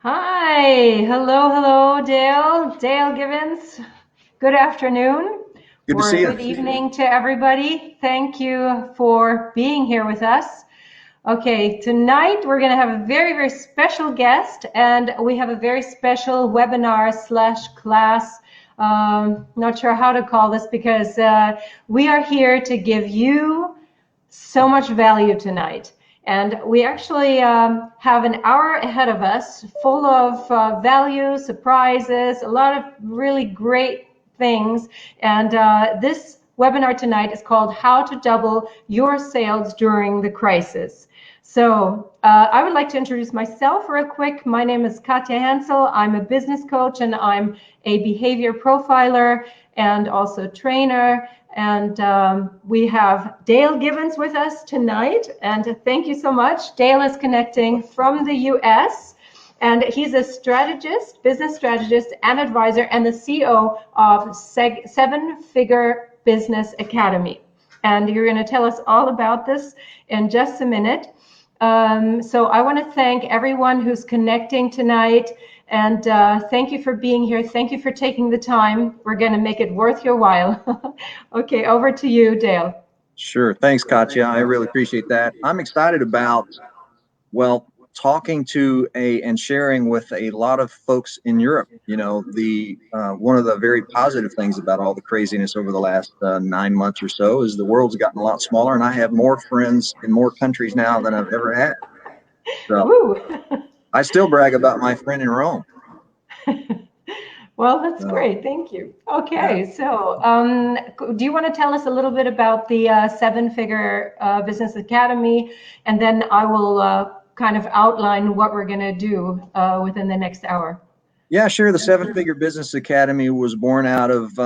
Hi, hello, Dale. Dale Gibbons. Good afternoon Good to or see you. good evening to everybody. Thank you for being here with us. Okay, tonight we're going to have a very special guest, and we have a very special webinar slash class. Not sure how to call this because we are here to give you so much value tonight. And we actually have an hour ahead of us full of value, surprises, a lot of really great things. And this webinar tonight is called How to Double Your Sales During the Crisis. So I would like to introduce myself real quick. My name is Katja Hansel. I'm a business coach and I'm a behavior profiler and also trainer. And we have Dale Gibbons with us tonight. And thank you so much. Dale is connecting from the US. And he's a strategist, business strategist, and advisor, and the CEO of Seven Figure Business Academy. And you're going to tell us all about this in just a minute. So I want to thank everyone who's connecting tonight. And thank you for being here. Thank you for taking the time. We're going to make it worth your while. Okay, over to you, Dale. Sure. Thanks, Katya. I really appreciate that. I'm excited about, talking to and sharing with a lot of folks in Europe. You know, the one of the very positive things about all the craziness over the last 9 months or so is the world's gotten a lot smaller, and I have more friends in more countries now than I've ever had. So Woo! I still brag about my friend in Rome. Well, that's So, great. Thank you. yeah. Okay, so do you want to tell us a little bit about the Seven Figure Business Academy? And then I will kind of outline what we're going to do within the next hour. Yeah, sure. The Seven Figure Business Academy was born out of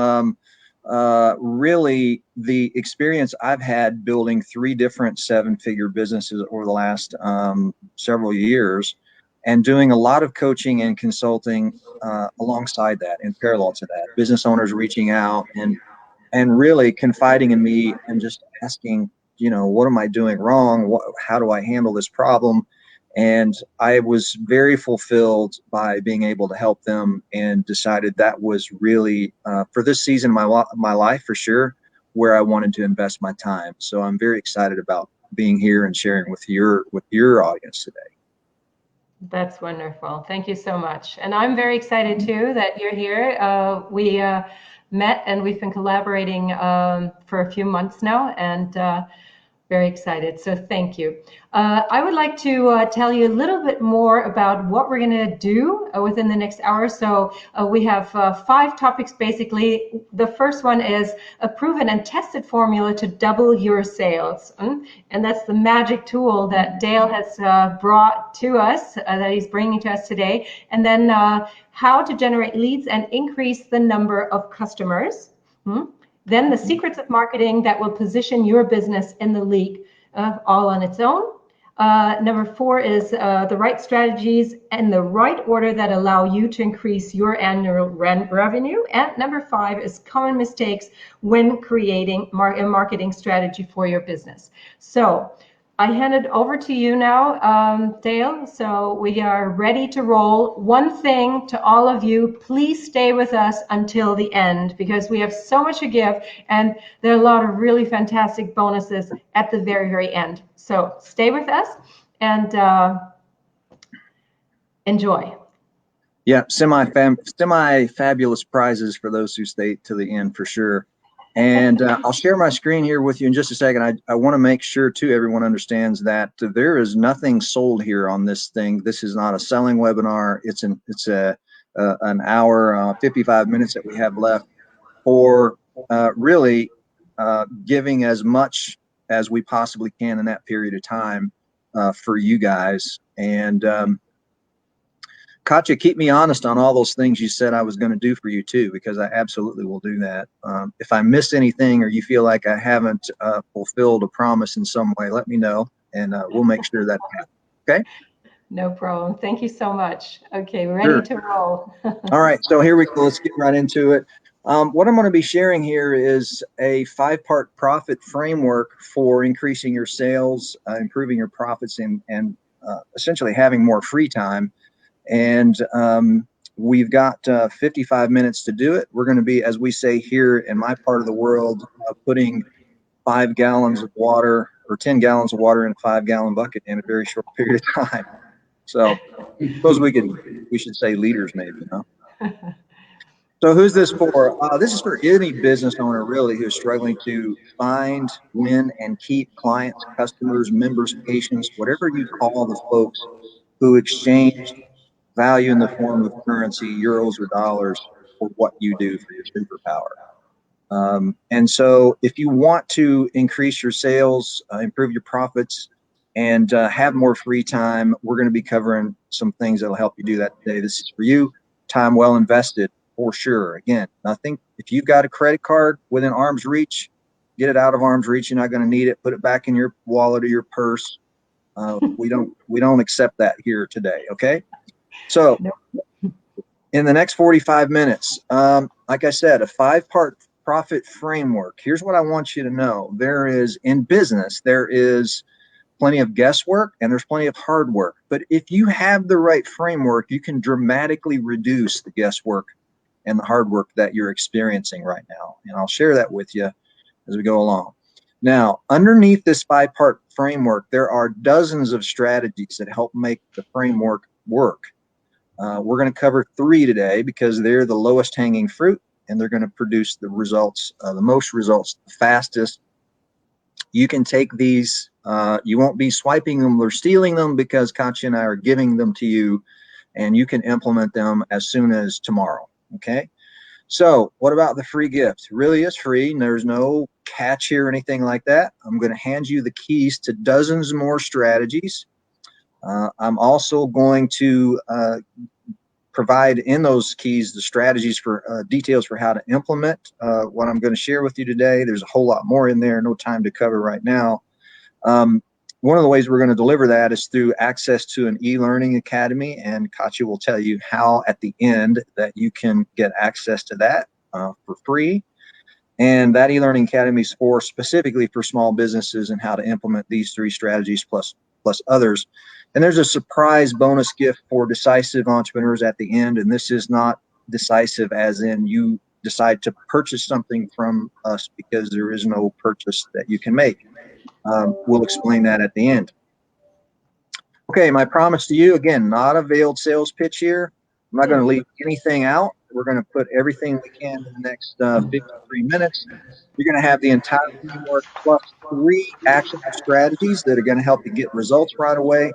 really the experience I've had building 3 different 7-figure businesses over the last several years, and doing a lot of coaching and consulting alongside that, in parallel to that. Business owners reaching out and really confiding in me and just asking, what am I doing wrong? How do I handle this problem? And I was very fulfilled by being able to help them, and decided that was really for this season of my life, for sure, where I wanted to invest my time. So I'm very excited about being here and sharing with your audience today. That's wonderful. Thank you so much. And I'm very excited too that you're here. We met and we've been collaborating for a few months now, and very excited. So thank you. I would like to tell you a little bit more about what we're going to do within the next hour. So we have 5 topics basically. The first one is a proven and tested formula to double your sales. And that's the magic tool that Dale has brought to us, that he's bringing to us today. And then how to generate leads and increase the number of customers. Then the secrets of marketing that will position your business in the league all on its own. Number 4 is the right strategies and the right order that allow you to increase your annual revenue. And number 5 is common mistakes when creating a marketing strategy for your business. So I hand it over to you now, Dale. So we are ready to roll. One thing to all of you, please stay with us until the end, because we have so much to give, and there are a lot of really fantastic bonuses at the very end. So stay with us and enjoy. Yeah, semi-fabulous prizes for those who stay to the end, for sure. And I'll share my screen here with you in just a second. I want to make sure, too, everyone understands that there is nothing sold here on this thing. This is not a selling webinar. It's an hour, 55 minutes that we have left for really giving as much as we possibly can in that period of time for you guys. And Katja, keep me honest on all those things you said I was going to do for you too, because I absolutely will do that. If I miss anything or you feel like I haven't fulfilled a promise in some way, let me know, and we'll make sure that happens. Okay? No problem. Thank you so much. Okay, we're ready Sure. to roll. All right, so here we go. Let's get right into it. What I'm going to be sharing here is a 5-part profit framework for increasing your sales, improving your profits, and essentially having more free time. And we've got 55 minutes to do it. We're going to be, as we say here in my part of the world, putting 5 gallons of water or 10 gallons of water in a 5-gallon bucket in a very short period of time. So suppose we should say leaders maybe, huh? So who's this for? This is for any business owner really who's struggling to find, win, and keep clients, customers, members, patients, whatever you call the folks who exchange value in the form of currency, euros or dollars, for what you do for your superpower. And so if you want to increase your sales, improve your profits, and have more free time, we're going to be covering some things that will help you do that today. This is for you. Time well invested, for sure. Again, nothing. If you've got a credit card within arm's reach, get it out of arm's reach. You're not going to need it. Put it back in your wallet or your purse. We don't accept that here today. Okay. So in the next 45 minutes, like I said, a 5-part profit framework. Here's what I want you to know. There is, in business, there is plenty of guesswork and there's plenty of hard work. But if you have the right framework, you can dramatically reduce the guesswork and the hard work that you're experiencing right now. And I'll share that with you as we go along. Now, underneath this 5-part framework, there are dozens of strategies that help make the framework work. We're going to cover 3 today because they're the lowest hanging fruit and they're going to produce the results, the most results, the fastest. You can take these, you won't be swiping them or stealing them because Katja and I are giving them to you, and you can implement them as soon as tomorrow. Okay. So what about the free gift? It really is free. And there's no catch here or anything like that. I'm going to hand you the keys to dozens more strategies. I'm also going to provide in those keys the strategies for details for how to implement what I'm going to share with you today. There's a whole lot more in there, no time to cover right now. One of the ways we're going to deliver that is through access to an e-learning academy, and Katja will tell you how at the end that you can get access to that for free. And that e-learning academy is for specifically for small businesses and how to implement these 3 strategies plus others. And there's a surprise bonus gift for decisive entrepreneurs at the end. And this is not decisive as in you decide to purchase something from us, because there is no purchase that you can make. We'll explain that at the end. Okay, my promise to you, again, not a veiled sales pitch here. I'm not going to leave anything out. We're going to put everything we can in the next 53 minutes. You're going to have the entire framework plus 3 actionable strategies that are going to help you get results right away.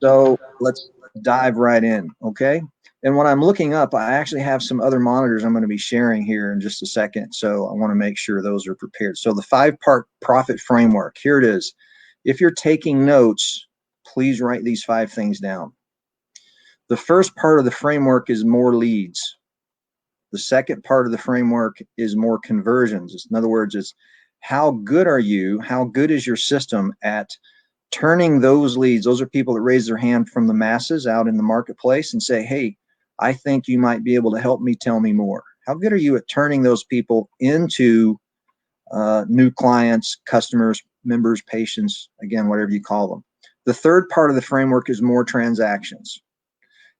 So let's dive right in, okay? And when I'm looking up, I actually have some other monitors I'm going to be sharing here in just a second. So I want to make sure those are prepared. So the 5-part profit framework, here it is. If you're taking notes, please write these 5 things down. The first part of the framework is more leads. The second part of the framework is more conversions. In other words, it's how good are you, how good is your system at turning those leads. Those are people that raise their hand from the masses out in the marketplace and say, hey, I think you might be able to help me, tell me more. How good are you at turning those people into new clients, customers, members, patients, again, whatever you call them. The third part of the framework is more transactions.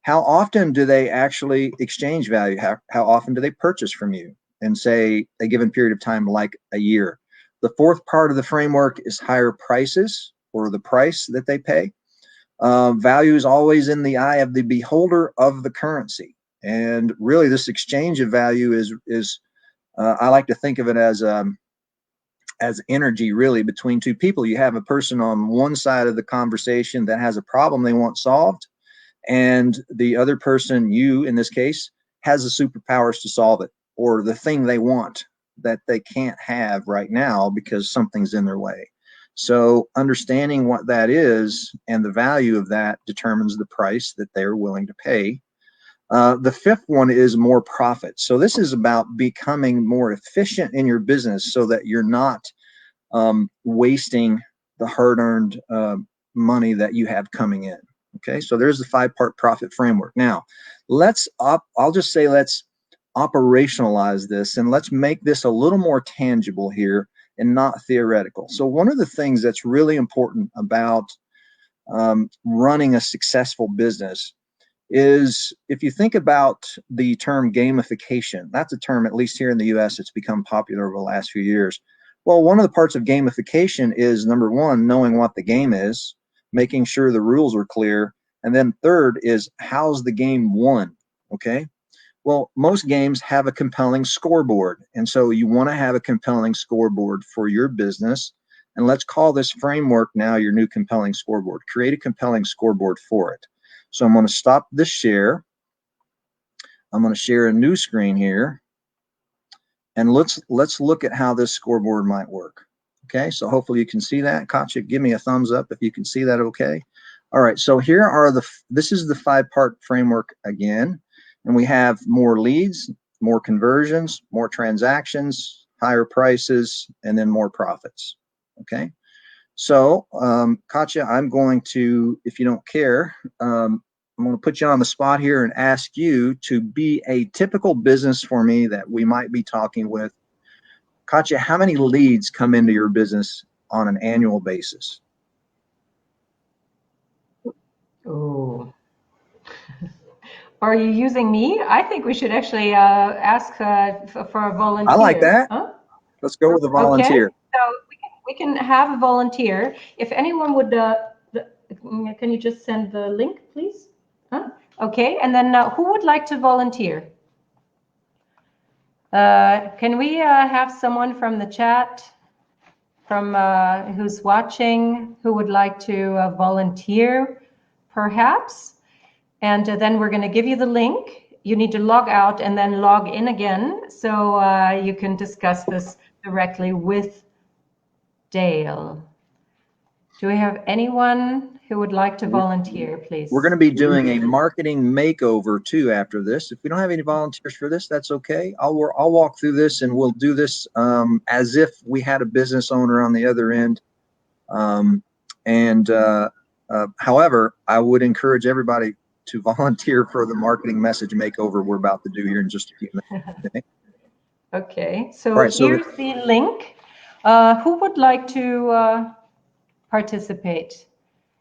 How often do they actually exchange value? How often do they purchase from you in, say, a given period of time, like a year? The fourth part of the framework is higher prices, or the price that they pay. Value is always in the eye of the beholder of the currency. And really this exchange of value is I like to think of it as energy, really, between 2 people. You have a person on one side of the conversation that has a problem they want solved, and the other person, you in this case, has the superpowers to solve it, or the thing they want that they can't have right now because something's in their way. So understanding what that is and the value of that determines the price that they're willing to pay. The 5th one is more profit. So this is about becoming more efficient in your business so that you're not wasting the hard-earned money that you have coming in. Okay, so there's the 5-part profit framework. Now, I'll just say let's operationalize this and let's make this a little more tangible here and not theoretical. So one of the things that's really important about running a successful business is if you think about the term gamification, that's a term, at least here in the US, it's become popular over the last few years. Well, one of the parts of gamification is, number one, knowing what the game is, making sure the rules are clear, and then third is how's the game won, okay? Well, most games have a compelling scoreboard, and so you want to have a compelling scoreboard for your business, and let's call this framework now your new compelling scoreboard. Create a compelling scoreboard for it. So I'm going to stop this share. I'm going to share a new screen here, and let's look at how this scoreboard might work. Okay, so hopefully you can see that. Katja, give me a thumbs up if you can see that. Okay. All right, so here are this is the 5-part framework again. And we have more leads, more conversions, more transactions, higher prices, and then more profits. Okay. So, Katja, I'm going to, if you don't care, I'm going to put you on the spot here and ask you to be a typical business for me that we might be talking with. Katja, how many leads come into your business on an annual basis? Oh. Are you using me? I think we should actually ask for a volunteer. I like that. Huh? Let's go with a volunteer. Okay, so we can have a volunteer. If anyone would, can you just send the link, please? Huh? Okay, and then who would like to volunteer? Can we have someone from the chat, from who's watching, who would like to volunteer, perhaps? And then we're going to give you the link. You need to log out and then log in again, so you can discuss this directly with Dale. Do we have anyone who would like to volunteer, please? We're going to be doing a marketing makeover too after this. If we don't have any volunteers for this, that's okay. I'll walk through this, and we'll do this as if we had a business owner on the other end. However, I would encourage everybody to volunteer for the marketing message makeover we're about to do here in just a few minutes. Okay, okay, so right, here's the link. Who would like to participate?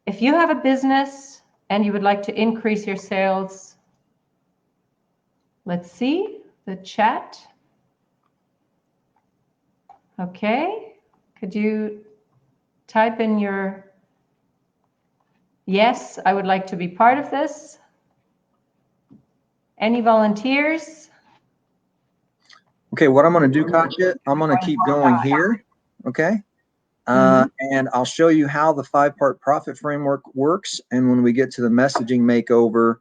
If you have a business and you would like to increase your sales, let's see the chat. Okay, could you type in your yes, I would like to be part of this? Any volunteers? Okay, what I'm going to do, Katja, I'm going to keep going here, okay? And I'll show you how the 5-part profit framework works. And when we get to the messaging makeover,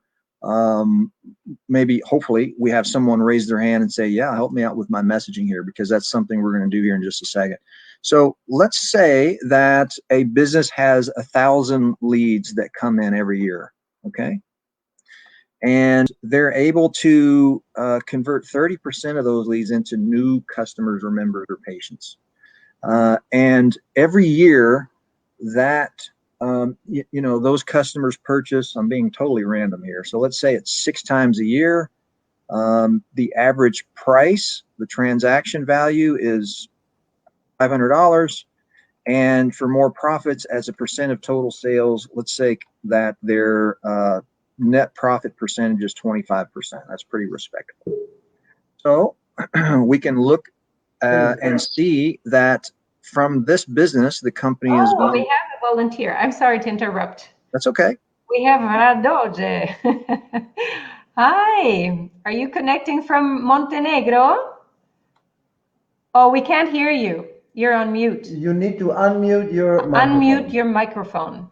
maybe, hopefully, we have someone raise their hand and say, yeah, help me out with my messaging here, because that's something we're going to do here in just a second. So let's say that a business has 1,000 leads that come in every year, okay? And they're able to convert 30% of those leads into new customers or members or patients. And every year that, those customers purchase, I'm being totally random here. So let's say it's 6 times a year. The average price, the transaction value is $500. And for more profits as a percent of total sales, let's say that their net profit percentage is 25%. That's pretty respectable. So we can look and see that from this business, the company is going. We have a volunteer. I'm sorry to interrupt. That's okay. We have Radoje. Hi, are you connecting from Montenegro? Oh, we can't hear you. You're on mute. You need to unmute your microphone. Unmute your microphone.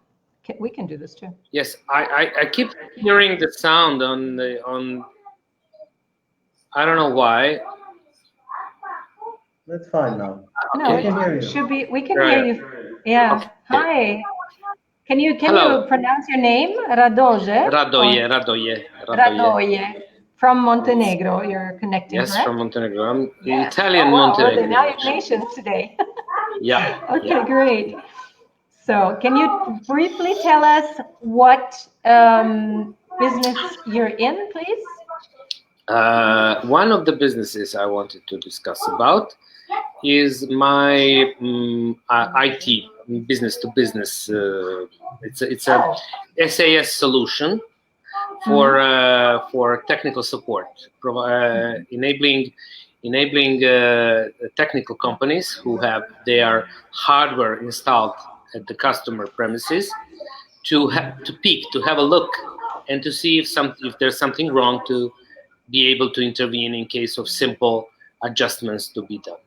We can do this too. Yes, I keep hearing the sound on I don't know why. That's fine now. No, we can hear you. Should be. We can hear you. Yeah. Okay. Hi. Can you pronounce your name? Radoje. Radoje. From Montenegro, you're connecting. Yes, correct? From Montenegro. I'm Italian Montenegro. Well, now you're nations today. Yeah. Okay, yeah. Great. So, can you briefly tell us what business you're in, please? One of the businesses I wanted to discuss about is my IT, business to business. It's a SAS solution for technical support, enabling technical companies who have their hardware installed at the customer premises to peek, to have a look, and to see if there's something wrong, to be able to intervene in case of simple adjustments to be done.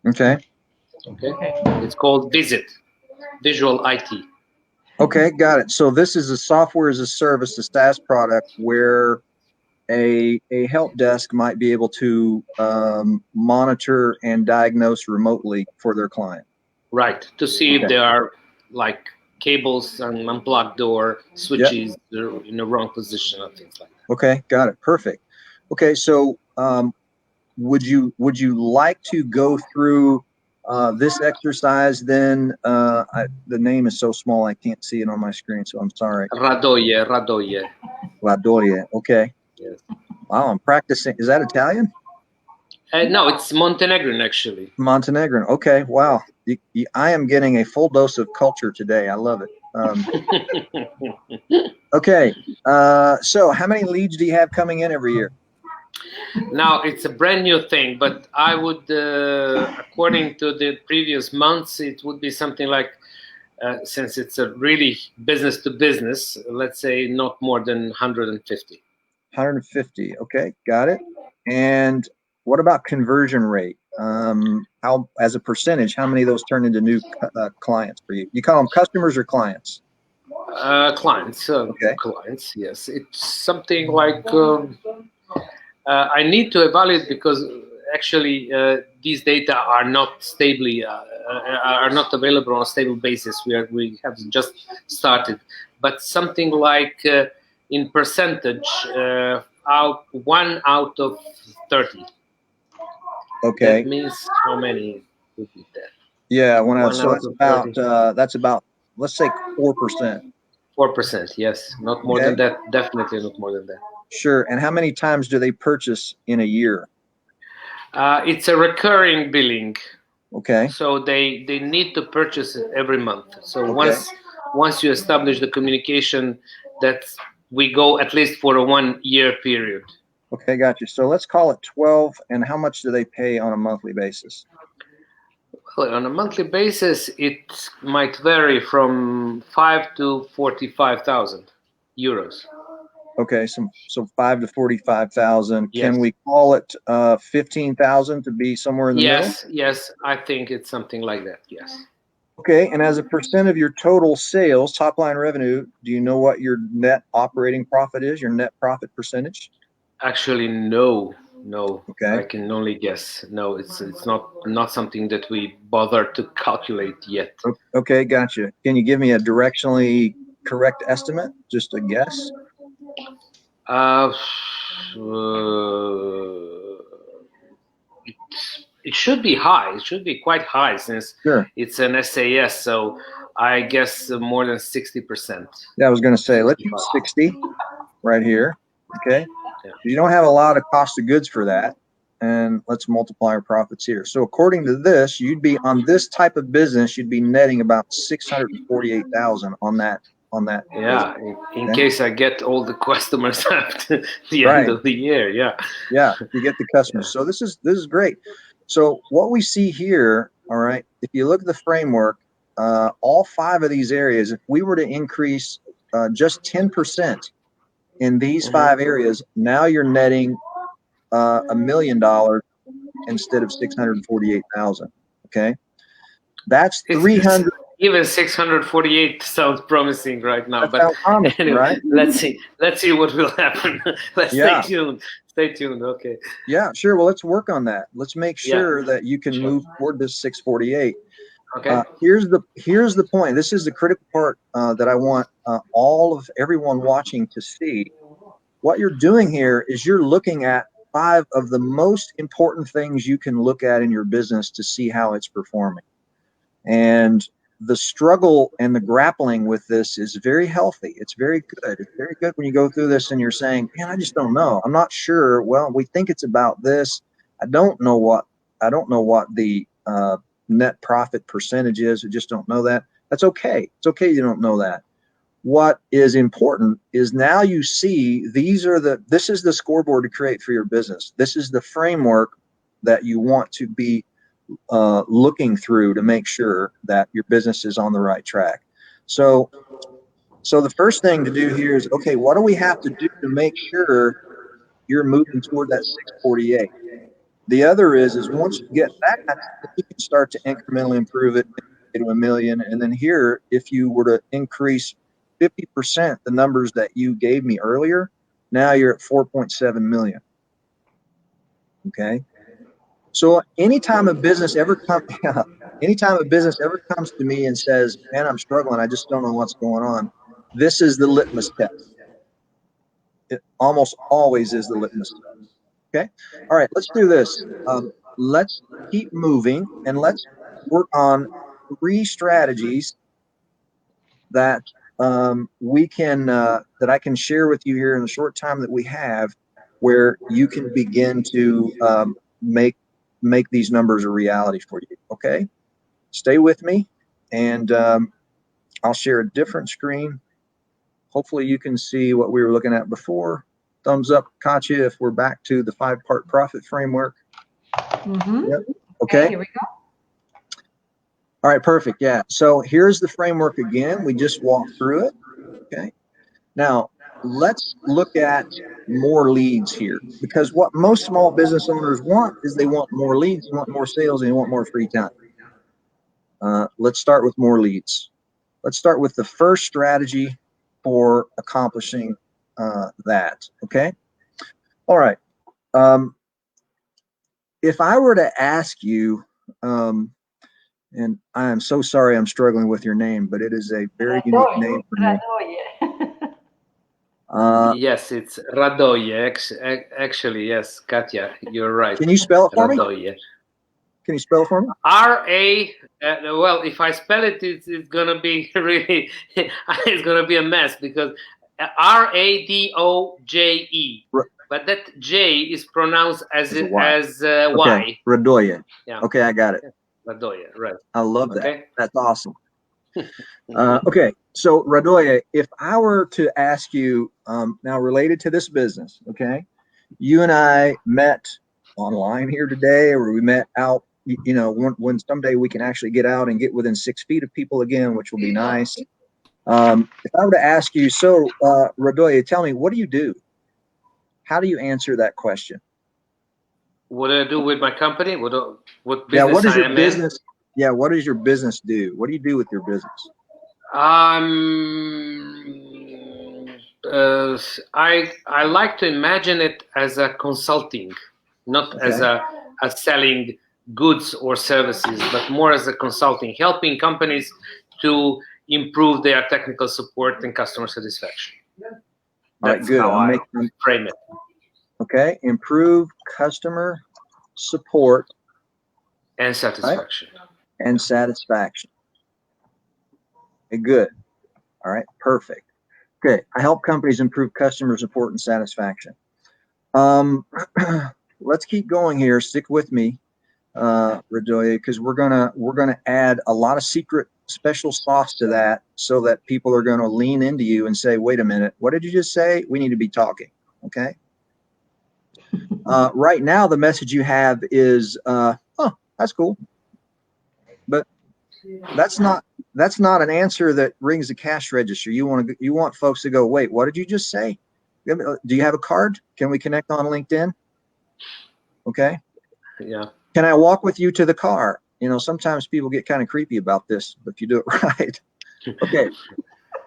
Okay. It's called Visual IT. Okay, got it. So this is a software as a service, a SaaS product where a help desk might be able to monitor and diagnose remotely for their client. Right, to see if there are like cables unplugged or switches in the wrong position or things like that. Okay, got it. Perfect. Okay, so would you like to go through this exercise then? The name is so small I can't see it on my screen, so I'm sorry. Radoje. Okay. Yes. Wow, I'm practicing. Is that Italian? No, it's Montenegrin actually. Montenegrin. Okay. Wow. I am getting a full dose of culture today. I love it. Okay. So how many leads do you have coming in every year? Now, it's a brand new thing, but I would, according to the previous months, it would be something like, since it's a really business to business, let's say not more than 150. 150. Okay, got it. And what about conversion rate? How, as a percentage, how many of those turn into new clients for you? You call them customers or clients? Clients. Okay. Clients. Yes, it's something like. I need to evaluate because actually these data are not stably are not available on a stable basis. We have just started, but something like in percentage, 1 out of 30. Okay. That means how many would be that? Yeah, so that's about let's say 4%. 4%, yes, not more than that. Definitely not more than that. Sure. And how many times do they purchase in a year? It's a recurring billing. Okay. So they need to purchase it every month. So once you establish the communication, that we go at least for a 1 year period. Okay, got you. So let's call it 12. And how much do they pay on a monthly basis? Well, on a monthly basis, it might vary from 5 to 45,000 euros. Okay, so 5 to 45,000. Yes. Can we call it 15,000 to be somewhere in the middle? Yes, I think it's something like that. Yes. Okay, and as a percent of your total sales, top line revenue, do you know what your net operating profit is? Your net profit percentage? Actually, no. Okay. I can only guess. No, it's not something that we bother to calculate yet. Okay, gotcha. Can you give me a directionally correct estimate? Just a guess? It should be high. It should be quite high since it's an SAS. So I guess more than 60%. Yeah, I was going to say, let's use 60 right here. Okay. Yeah. You don't have a lot of cost of goods for that. And let's multiply our profits here. So according to this, you'd be on this type of business, you'd be netting about 648,000 on that. Yeah, in case I get all the customers at the end of the year. Yeah, you get the customers. So this is great. So what we see here, all right, if you look at the framework, all 5 of these areas, if we were to increase just 10% in these 5 areas, now you're netting $1 million instead of 648,000. Okay, that's 300. Even 648 sounds promising right now. That sounds promising, anyway, right? Let's see what will happen. Stay tuned. Okay. Yeah, sure. Well, let's work on that. Let's make sure that you can move toward this 648. Okay. Here's the point. This is the critical part that I want everyone watching to see. What you're doing here is you're looking at 5 of the most important things you can look at in your business to see how it's performing. And the struggle and the grappling with this is very healthy. It's very good. It's very good when you go through this and you're saying, man, I just don't know. I'm not sure. Well, we think it's about this. I don't know what the net profit percentage is. I just don't know that. That's okay. It's okay you don't know that. what is important is now you see this is the scoreboard to create for your business. This is the framework that you want to be looking through to make sure that your business is on the right track. So the first thing to do here is, okay, what do we have to do to make sure you're moving toward that 648? The other is once you get that, you can start to incrementally improve it to $1 million. And then here, if you were to increase 50% the numbers that you gave me earlier, now you're at 4.7 million. Okay. So anytime a business ever comes to me and says, man, I'm struggling, I just don't know what's going on, this is the litmus test. It almost always is the litmus test. Okay. All right, let's do this. Let's keep moving and let's work on 3 strategies that that I can share with you here in the short time that we have, where you can begin to make these numbers a reality for you. Okay, stay with me, and I'll share a different screen. Hopefully you can see what we were looking at before. Thumbs up, Katja, if we're back to the 5-part profit framework. Yep. Okay, here we go. All right, perfect. Yeah. So here's the framework again. We just walked through it. Okay. Now let's look at more leads here, because what most small business owners want is they want more leads, they want more sales, and they want more free time. Let's start with more leads. Let's start with the first strategy for accomplishing that. Okay. All right. If I were to ask you, and I am so sorry I'm struggling with your name, but it is a very unique name for me. Yes, it's Radoje. Actually, yes, Katja, you're right. Can you spell it for Radoje. me? Can you spell it for me? R-A, well, if I spell it, it's going to be really, it's going to be a mess, because R-A-D-O-J-E. But that J is pronounced as Y. Okay. Radoje. Yeah. Okay, I got it. Radoje, right. I love that. Okay. That's awesome. Okay, so Radoje, if I were to ask you, now related to this business, okay, you and I met online here today, or we met out, you know, when someday we can actually get out and get within 6 feet of people again, which will be nice. If I were to ask you, so Radoje, tell me, what do you do? How do you answer that question? What do I do with my company? What business what is your I am business? in? Yeah, what does your business do? What do you do with your business? I like to imagine it as a consulting, not as a selling goods or services, but more as a consulting, helping companies to improve their technical support and customer satisfaction. All right, good. How I frame it. Okay, improve customer support and satisfaction. Right? And satisfaction. Okay, good. All right, perfect. Okay, I help companies improve customer support and satisfaction. Let's keep going here. Stick with me, Radoje, because we're gonna add a lot of secret special sauce to that, so that people are going to lean into you and say, "Wait a minute, what did you just say? We need to be talking." Okay. Right now, the message you have is, "Oh, that's cool," but that's not an answer that rings the cash register. You want folks to go, "Wait, what did you just say? Do you have a card? Can we connect on LinkedIn?" Okay. Yeah. Can I walk with you to the car? You know, sometimes people get kind of creepy about this, but if you do it right. Okay.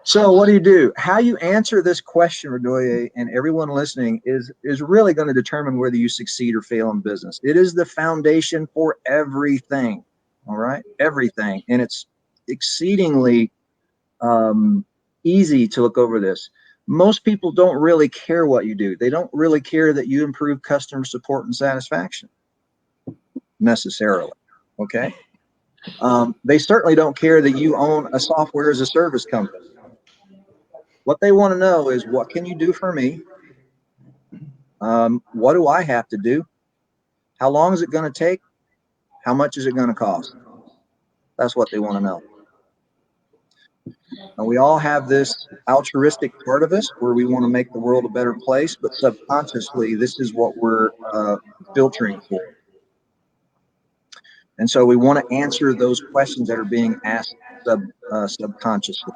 So what do? How you answer this question, Radoje, and everyone listening, is really going to determine whether you succeed or fail in business. It is the foundation for everything. All right. Everything. And it's exceedingly easy to look over this. Most people don't really care what you do. They don't really care that you improve customer support and satisfaction necessarily. Okay. They certainly don't care that you own a software as a service company. What they want to know is, what can you do for me? What do I have to do? How long is it going to take? How much is it going to cost? That's what they want to know. And we all have this altruistic part of us where we want to make the world a better place, but subconsciously, this is what we're filtering for. And so we want to answer those questions that are being asked subconsciously.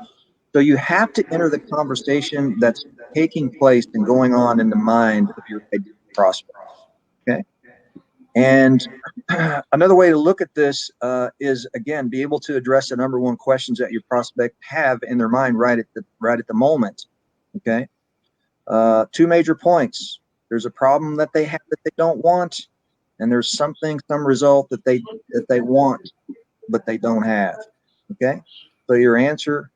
So you have to enter the conversation that's taking place and going on in the mind of your ideal prospect. Okay. And another way to look at this is, again, be able to address the number one questions that your prospect have in their mind right at the moment. Okay. Two major points. There's a problem that they have that they don't want, and there's some result that they want but they don't have. Okay. So your answer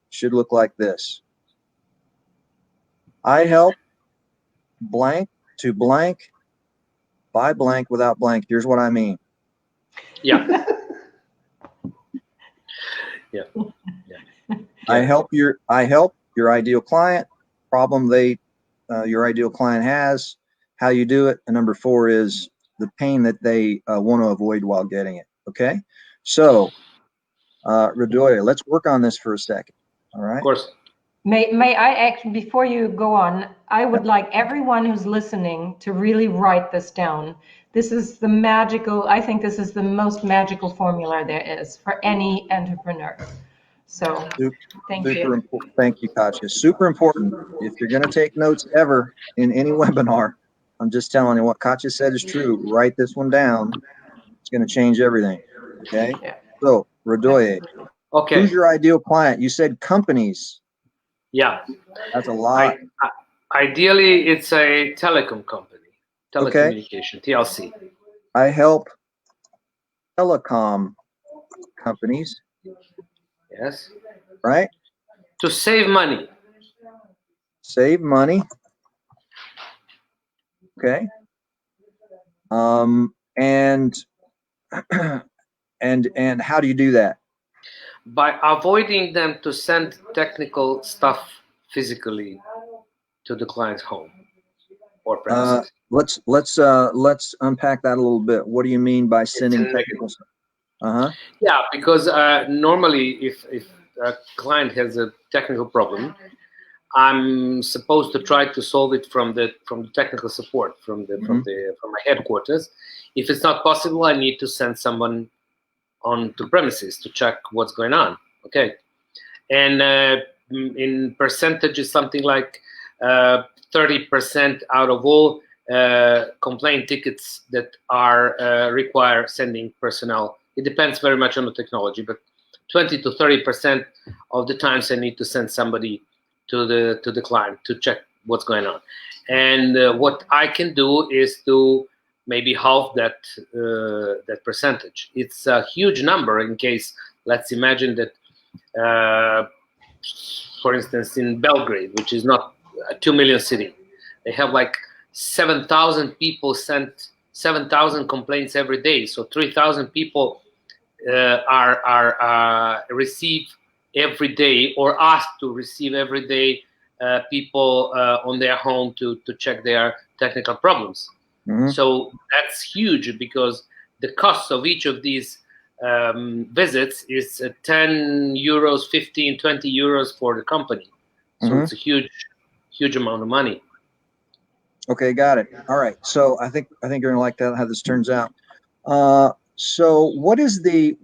should look like this. I help blank to blank by blank without blank. Here's what I mean. Yeah. Yeah. Yeah. I help your ideal client, problem your ideal client has, how you do it, and number 4 is the pain that they want to avoid while getting it. Okay. So Radoya, let's work on this for a second. All right. Of course. May I act before you go on? I would like everyone who's listening to really write this down. This is the magical, I think this is the most magical formula there is for any entrepreneur. So thank you. Thank you, Katja. Super important. If you're going to take notes ever in any webinar, I'm just telling you what Katja said is true. Write this one down. It's going to change everything. Okay. Yeah. So Radoya, okay. Who's your ideal client? You said companies. Yeah. That's a lot. Ideally, it's a telecom company, telecommunication, okay. TLC. I help telecom companies. Yes. Right? To save money. Save money. Okay. And how do you do that? By avoiding them to send technical stuff physically to the client's home or premises. Let's unpack that a little bit. What do you mean by sending technical stuff? Yeah, because normally if a client has a technical problem, I'm supposed to try to solve it from the technical support from my headquarters. If it's not possible, I need to send someone on to premises to check what's going on. Okay, and in percentages, something like 30% out of all complaint tickets that are require sending personnel. It depends very much on the technology, but 20 to 30% of the times I need to send somebody to the client to check what's going on. And what I can do is to maybe half that percentage. It's a huge number. In case, let's imagine that, for instance, in Belgrade, which is not a 2 million city, they have like 7,000 people sent 7,000 complaints every day. So 3,000 people receive every day or asked to receive every day people on their home to check their technical problems. Mm-hmm. So that's huge because the cost of each of these visits is 10 euros, 15, 20 euros for the company. So mm-hmm. It's a huge amount of money. Okay, got it. All right. So I think you're gonna like that, how this turns out. So what is the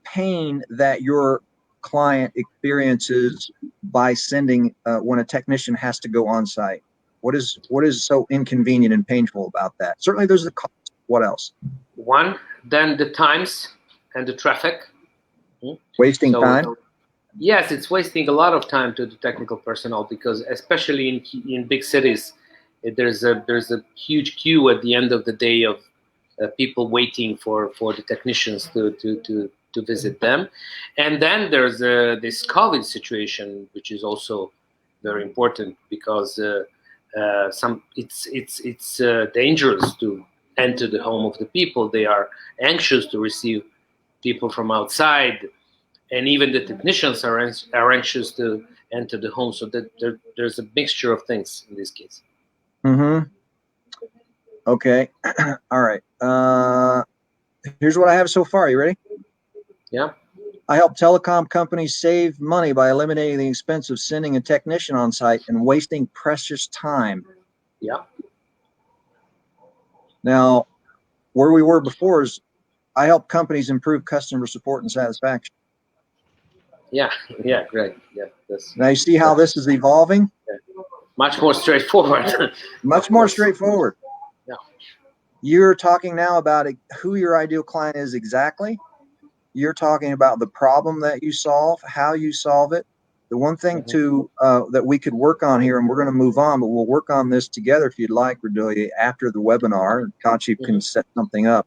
pain that your client experiences by sending when a technician has to go on site? What is so inconvenient and painful about that? Certainly there's the cost. What else? One, then the times and the traffic. Wasting time? Yes, it's wasting a lot of time to the technical personnel because especially in big cities, there's a huge queue at the end of the day of people waiting for the technicians to visit them. And then there's this COVID situation, which is also very important because it's dangerous to enter the home of the people. They are anxious to receive people from outside, and even the technicians are anxious to enter the home. So that there's a mixture of things in this case. Mm-hmm. Okay. All right. Here's what I have so far. You ready? Yeah. I help telecom companies save money by eliminating the expense of sending a technician on site and wasting precious time. Yeah. Now, where we were before is I help companies improve customer support and satisfaction. Yeah. Yeah. Great. Yeah. That's, now you see how this is evolving? Yeah. Much more straightforward. Much more straightforward. Yeah. You're talking now about who your ideal client is exactly. You're talking about the problem that you solve, how you solve it. The one thing that we could work on here, and we're going to move on, but we'll work on this together if you'd like, Radolia, after the webinar. Katja can set something up.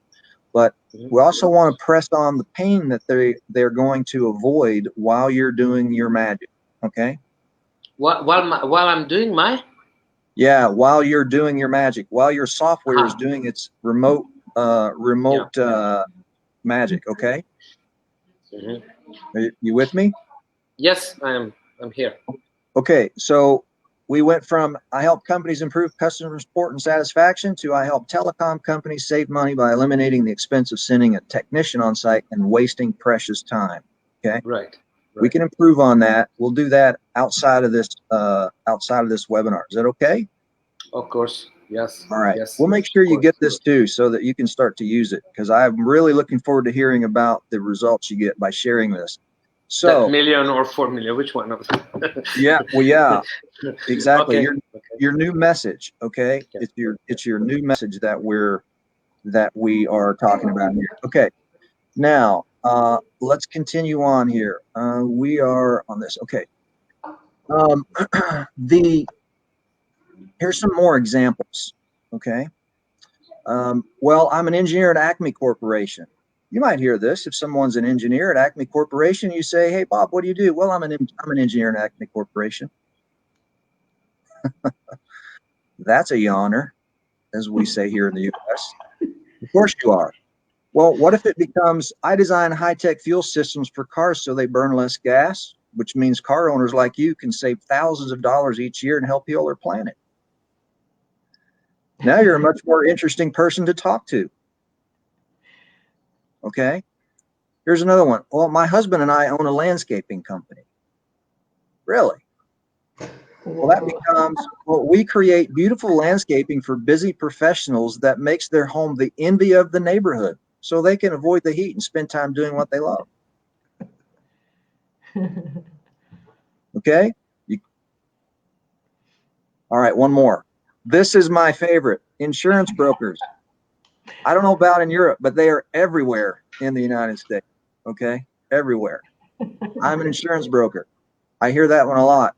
But we also want to press on the pain that they're going to avoid while you're doing your magic. Okay? While I'm doing my? Yeah, while you're doing your magic, while your software is doing its remote magic. Okay? Are you with me? Yes, I'm here. Okay, so we went from I help companies improve customer support and satisfaction to I help telecom companies save money by eliminating the expense of sending a technician on site and wasting precious time. Okay, right. We can improve on that. We'll do that outside of this webinar. Is that okay? Of course. Yes. All right. Yes. We'll make sure you get this too, so that you can start to use it, because I'm really looking forward to hearing about the results you get by sharing this. So that million or 4 million, which one of them? Yeah, well, yeah, exactly. Okay. Your new message, okay? Yeah. It's your new message that we are talking about here. Okay, now let's continue on here. We are on this. Okay. Here's some more examples. Okay. Well, I'm an engineer at Acme Corporation. You might hear this. If someone's an engineer at Acme Corporation, you say, "Hey, Bob, what do you do?" Well, I'm an engineer at Acme Corporation. That's a yawner, as we say here in the U.S. Of course you are. Well, what if it becomes, I design high-tech fuel systems for cars so they burn less gas, which means car owners like you can save thousands of dollars each year and help heal our planet. Now you're a much more interesting person to talk to. Okay. Here's another one. Well, my husband and I own a landscaping company. Really? Well, that becomes, well, we create beautiful landscaping for busy professionals that makes their home the envy of the neighborhood, so they can avoid the heat and spend time doing what they love. Okay? All right, one more. This is my favorite. Insurance brokers. I don't know about in Europe, but they are everywhere in the United States. Okay? Everywhere. I'm an insurance broker. I hear that one a lot.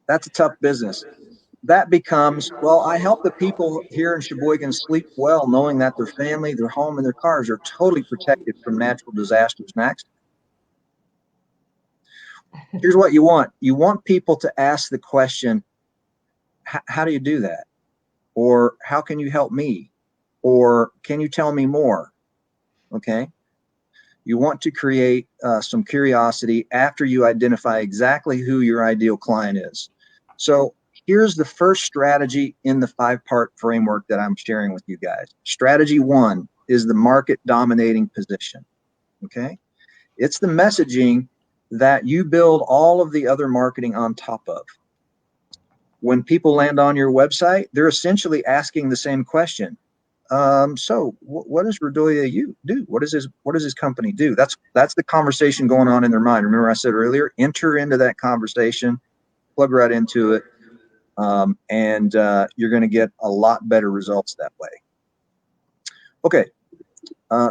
That's a tough business. That becomes, well, I help the people here in Sheboygan sleep well, knowing that their family, their home, and their cars are totally protected from natural disasters and accidents. Here's what you want. You want people to ask the question, how do you do that? Or how can you help me? Or can you tell me more? Okay. You want to create some curiosity after you identify exactly who your ideal client is. So here's the first strategy in the 5-part framework that I'm sharing with you guys. Strategy 1 is the market dominating position. Okay. It's the messaging that you build all of the other marketing on top of. When people land on your website, they're essentially asking the same question. So what does Radolia do? What does his company do? That's the conversation going on in their mind. Remember I said earlier, enter into that conversation, plug right into it, and you're going to get a lot better results that way. Okay.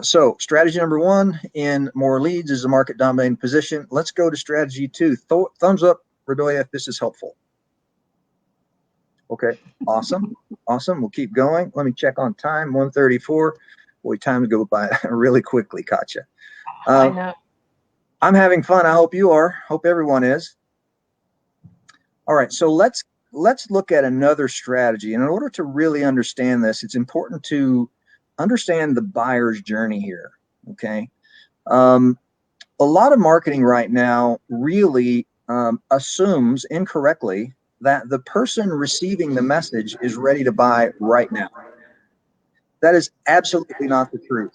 So strategy number 1 in more leads is a market dominating position. Let's go to strategy 2. Thumbs up, Radolia, if this is helpful. Okay, awesome. Awesome. We'll keep going. Let me check on time. 1:34. Boy, time go by really quickly, Katja. I know. I'm having fun. I hope you are. Hope everyone is. All right, so let's look at another strategy. And in order to really understand this, it's important to understand the buyer's journey here. Okay. A lot of marketing right now really assumes incorrectly that the person receiving the message is ready to buy right now. That is absolutely not the truth.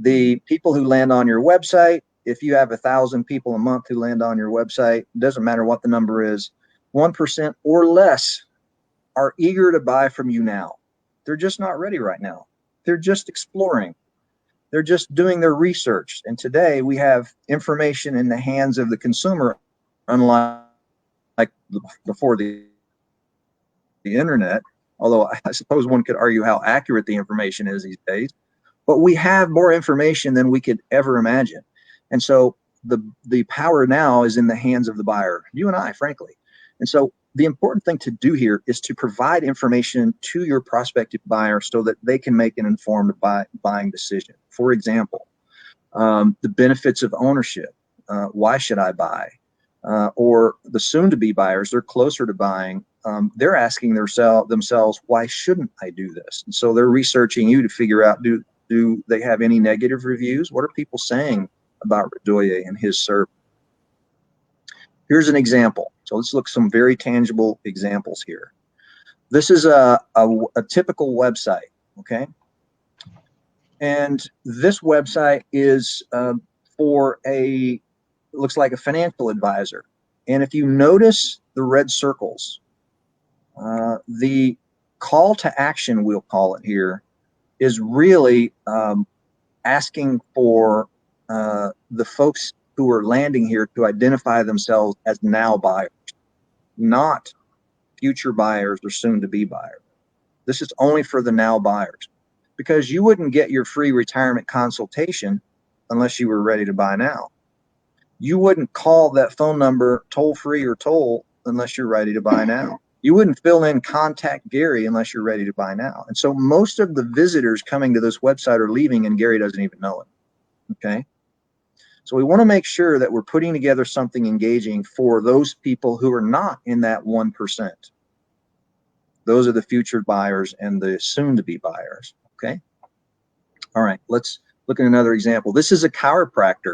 The people who land on your website, if you have 1,000 people a month who land on your website, it doesn't matter what the number is, 1% or less are eager to buy from you now. They're just not ready right now. They're just exploring. They're just doing their research. And today we have information in the hands of the consumer, unlike before the internet, although I suppose one could argue how accurate the information is these days. But we have more information than we could ever imagine. And so the power now is in the hands of the buyer, you and I, frankly. And so the important thing to do here is to provide information to your prospective buyer so that they can make an informed buying decision. For example, the benefits of ownership. Why should I buy? Or the soon-to-be buyers, they're closer to buying. They're asking themselves, why shouldn't I do this? And so they're researching you to figure out, do they have any negative reviews? What are people saying about Radoye and his service? Here's an example. So let's look at some very tangible examples here. This is a typical website, okay? And this website is for looks like a financial advisor. And if you notice the red circles, the call to action, we'll call it here, is really asking for the folks who are landing here to identify themselves as now buyers, not future buyers or soon to be buyers. This is only for the now buyers, because you wouldn't get your free retirement consultation unless you were ready to buy now. You wouldn't call that phone number toll free or toll unless you're ready to buy now. You wouldn't fill in contact Gary unless you're ready to buy now. And so most of the visitors coming to this website are leaving and Gary doesn't even know it. Okay. So we want to make sure that we're putting together something engaging for those people who are not in that 1%. Those are the future buyers and the soon to be buyers. Okay. All right. Let's look at another example. This is a chiropractor.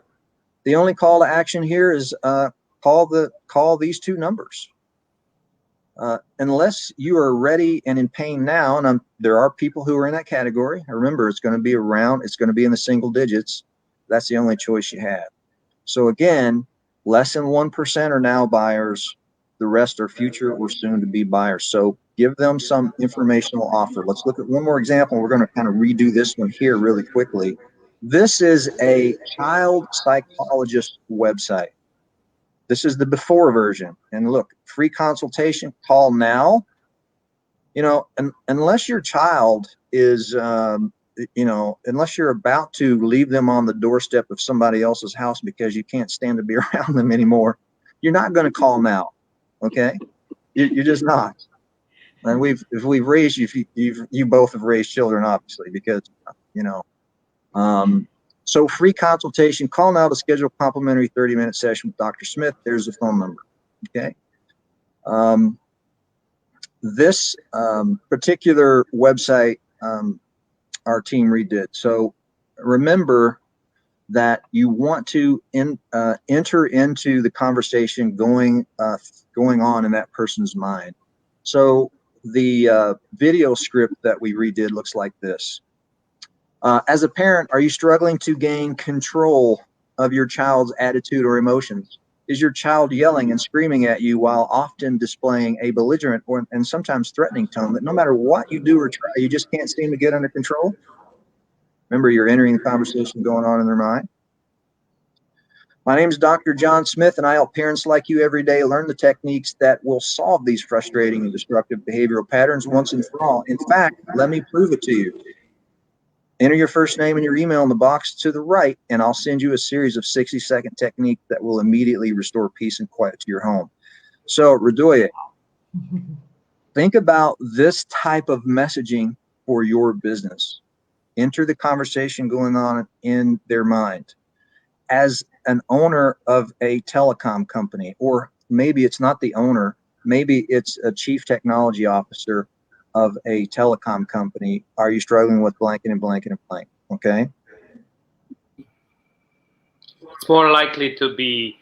The only call to action here is call these two numbers. Unless you are ready and in pain now, and there are people who are in that category. Remember, it's going to be it's going to be in the single digits. That's the only choice you have. So again, less than 1% are now buyers. The rest are future or soon to be buyers. So give them some informational offer. Let's look at one more example. We're going to kind of redo this one here really quickly. This is a child psychologist website. This is the before version. And look, free consultation, call now. You know, unless your child is, unless you're about to leave them on the doorstep of somebody else's house because you can't stand to be around them anymore, you're not going to call now. Okay. You're just not. And if we've raised you both have raised children, obviously, because, so free consultation, call now to schedule a complimentary 30-minute session with Dr. Smith. There's the phone number. Okay. This particular website, our team redid. So remember that you want to enter into the conversation going on in that person's mind. So the video script that we redid looks like this. As a parent, are you struggling to gain control of your child's attitude or emotions? Is your child yelling and screaming at you while often displaying a belligerent and sometimes threatening tone that no matter what you do or try, you just can't seem to get under control? Remember, you're entering the conversation going on in their mind. My name is Dr. John Smith, and I help parents like you every day learn the techniques that will solve these frustrating and destructive behavioral patterns once and for all. In fact, let me prove it to you. Enter your first name and your email in the box to the right, and I'll send you a series of 60-second techniques that will immediately restore peace and quiet to your home. So, Radoye, think about this type of messaging for your business. Enter the conversation going on in their mind. As an owner of a telecom company, or maybe it's not the owner, maybe it's a chief technology officer of a telecom company, are you struggling with blanket and blanket and blank? Okay. It's more likely to be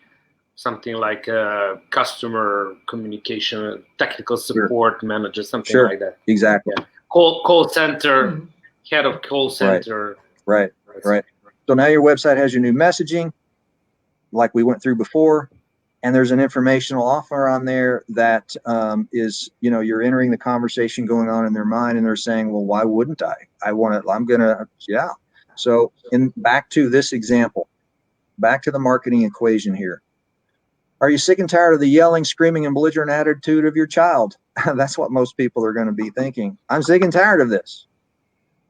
something like a customer communication, technical support manager, something like that. Exactly. Yeah. Call center, head of call center. Right. So now your website has your new messaging, like we went through before, and there's an informational offer on there that is, you know, you're entering the conversation going on in their mind, and they're saying, well, why wouldn't I? I'm gonna, yeah. So back to this example, back to the marketing equation here. Are you sick and tired of the yelling, screaming, and belligerent attitude of your child? That's what most people are going to be thinking. I'm sick and tired of this.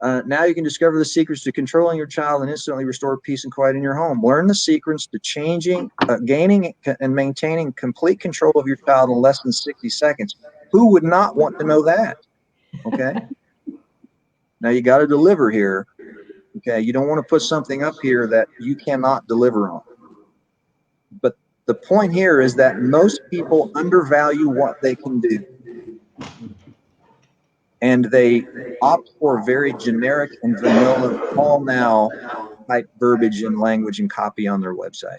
Now you can discover the secrets to controlling your child and instantly restore peace and quiet in your home. Learn the secrets to gaining and maintaining complete control of your child in less than 60 seconds. Who would not want to know that? Okay. Now you got to deliver here. Okay. You don't want to put something up here that you cannot deliver on. But the point here is that most people undervalue what they can do. And they opt for very generic and vanilla call now type verbiage and language and copy on their website.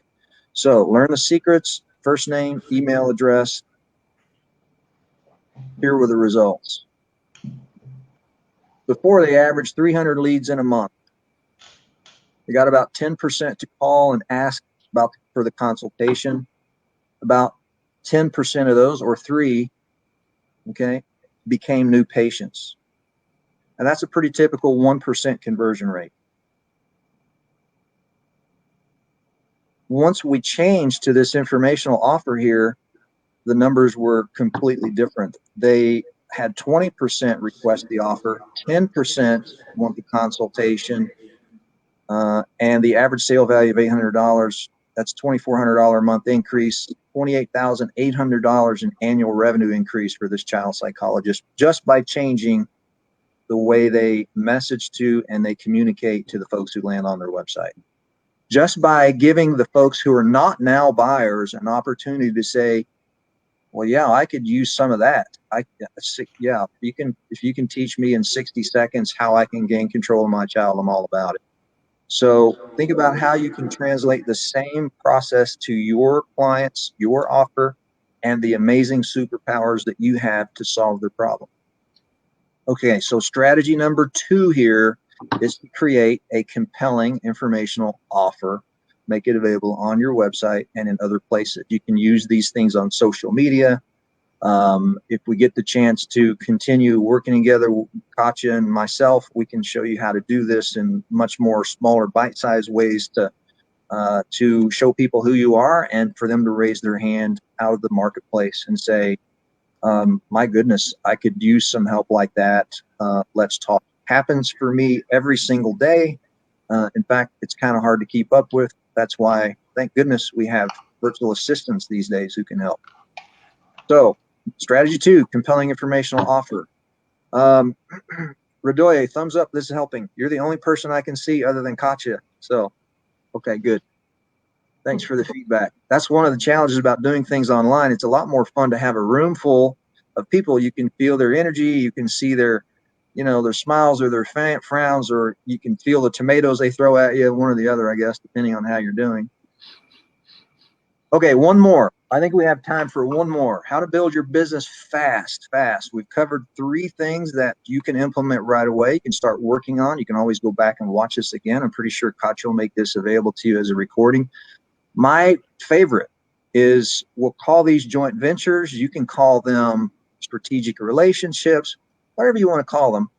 So learn the secrets, first name, email address. Here were the results. Before, they averaged 300 leads in a month. They got about 10% to call and ask for the consultation. About 10% of those, or 3, okay, became new patients. And that's a pretty typical 1% conversion rate. Once we changed to this informational offer here, the numbers were completely different. They had 20% request the offer, 10% want the consultation, and the average sale value of $800. That's $2,400 a month increase, $28,800 in annual revenue increase for this child psychologist, just by changing the way they message to and they communicate to the folks who land on their website. Just by giving the folks who are not now buyers an opportunity to say, well, yeah, I could use some of that. Yeah, if you can teach me in 60 seconds how I can gain control of my child, I'm all about it. So think about how you can translate the same process to your clients, your offer, and the amazing superpowers that you have to solve their problem. Okay, so strategy number 2 here is to create a compelling informational offer. Make it available on your website and in other places. You can use these things on social media. If we get the chance to continue working together, Katja and myself, we can show you how to do this in much more smaller bite-sized ways to show people who you are and for them to raise their hand out of the marketplace and say, my goodness, I could use some help like that. Let's talk. Happens for me every single day. In fact, it's kind of hard to keep up with. That's why, thank goodness, we have virtual assistants these days who can help. So, strategy 2, compelling informational offer. Radoye, thumbs up. This is helping. You're the only person I can see other than Katja. So, okay, good. Thanks for the feedback. That's one of the challenges about doing things online. It's a lot more fun to have a room full of people. You can feel their energy. You can see their smiles or their frowns, or you can feel the tomatoes they throw at you, one or the other, I guess, depending on how you're doing. Okay, one more. I think we have time for one more. How to build your business fast. We've covered 3 things that you can implement right away. You can start working on. You can always go back and watch this again. I'm pretty sure Katja will make this available to you as a recording. My favorite is, we'll call these joint ventures. You can call them strategic relationships, whatever you want to call them.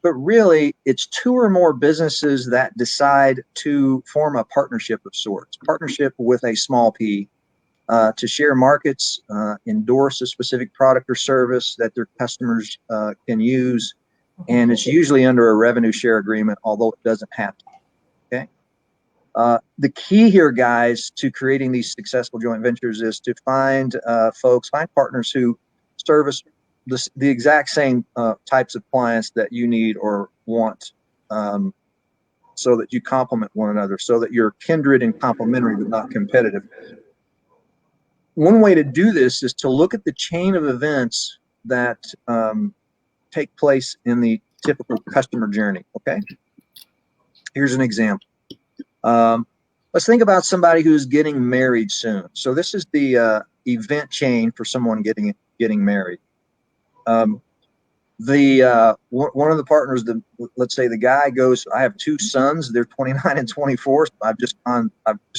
But really, it's 2 or more businesses that decide to form a partnership of sorts, partnership with a small p, to share markets, endorse a specific product or service that their customers can use. And it's usually under a revenue share agreement, although it doesn't have to. Okay. The key here, guys, to creating these successful joint ventures is to find partners who service the exact same types of clients that you need or want, so that you complement one another, so that you're kindred and complementary but not competitive. One way to do this is to look at the chain of events that take place in the typical customer journey. Okay, here's an example. Let's think about somebody who's getting married soon. So this is the event chain for someone getting married. One of the partners, let's say the guy goes, I have two sons, they're 29 and 24. So I've just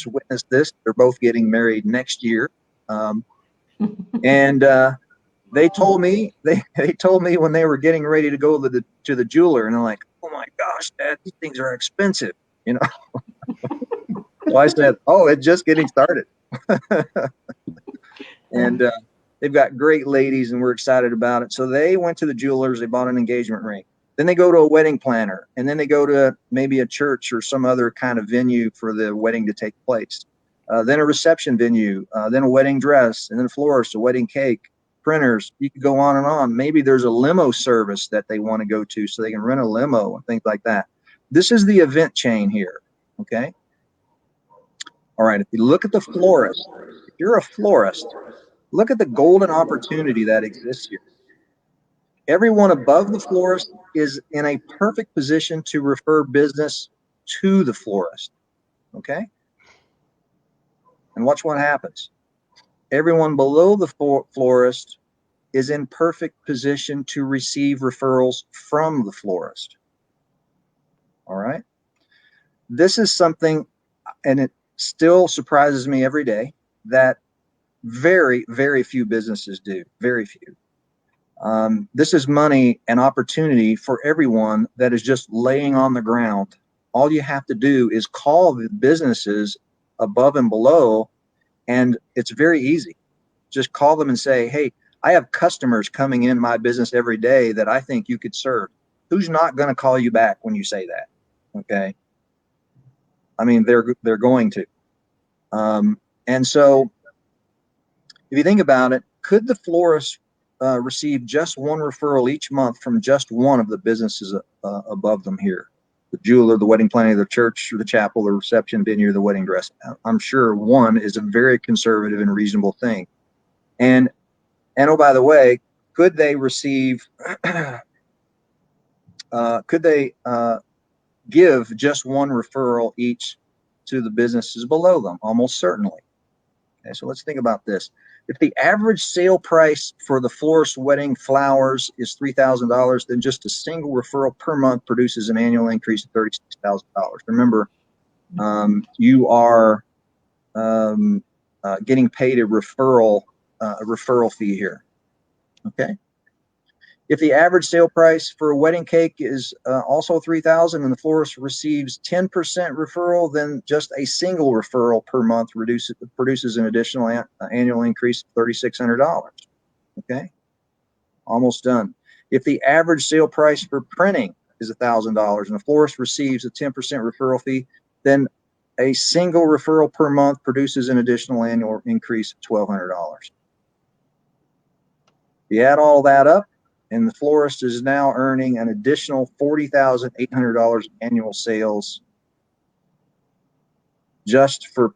witnessed this. They're both getting married next year. And they told me when they were getting ready to go to the jeweler, and they're like, oh my gosh, Dad, these things are expensive, you know. So I said, oh, it's just getting started. And they've got great ladies, and we're excited about it. So they went to the jewelers, they bought an engagement ring. Then they go to a wedding planner, and then they go to maybe a church or some other kind of venue for the wedding to take place. Then a reception venue, then a wedding dress, and then a florist, a wedding cake, printers. You could go on and on. Maybe there's a limo service that they want to go to, so they can rent a limo and things like that. This is the event chain here, okay? All right, if you look at the florist, if you're a florist, look at the golden opportunity that exists here. Everyone above the florist is in a perfect position to refer business to the florist, okay? And watch what happens. Everyone below the florist is in perfect position to receive referrals from the florist. All right? This is something, and it still surprises me every day, that very, very few businesses do. Very few. This is money and opportunity for everyone that is just laying on the ground. All you have to do is call the businesses above and below, and it's very easy. Just call them and say, hey, I have customers coming in my business every day that I think you could serve. Who's not going to call you back when you say that? Okay. I mean, they're going to. And so if you think about it, could the florist receive just one referral each month from just one of the businesses above them here? The jeweler, the wedding planner, the church, or the chapel, the reception venue, the wedding dress. I'm sure one is a very conservative and reasonable thing. And oh, by the way, could they receive? Could they give just one referral each to the businesses below them? Almost certainly. Okay, so let's think about this. If the average sale price for the florist wedding flowers is $3,000, then just a single referral per month produces an annual increase of $36,000. Remember, you are getting paid a referral fee here. Okay. If the average sale price for a wedding cake is also $3,000 and the florist receives 10% referral, then just a single referral per month produces an additional annual increase of $3,600. Okay, almost done. If the average sale price for printing is $1,000 and the florist receives a 10% referral fee, then a single referral per month produces an additional annual increase of $1,200. You add all that up, and the florist is now earning an additional $40,800 annual sales just for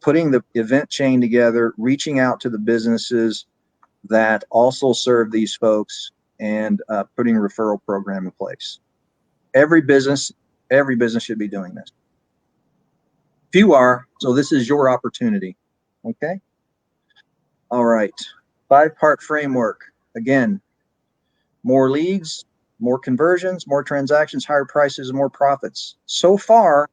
putting the event chain together, reaching out to the businesses that also serve these folks, and putting a referral program in place. Every business should be doing this. Few are, so this is your opportunity. Okay? All right. 5-part framework. Again, more leads, more conversions, more transactions, higher prices, and more profits. So far,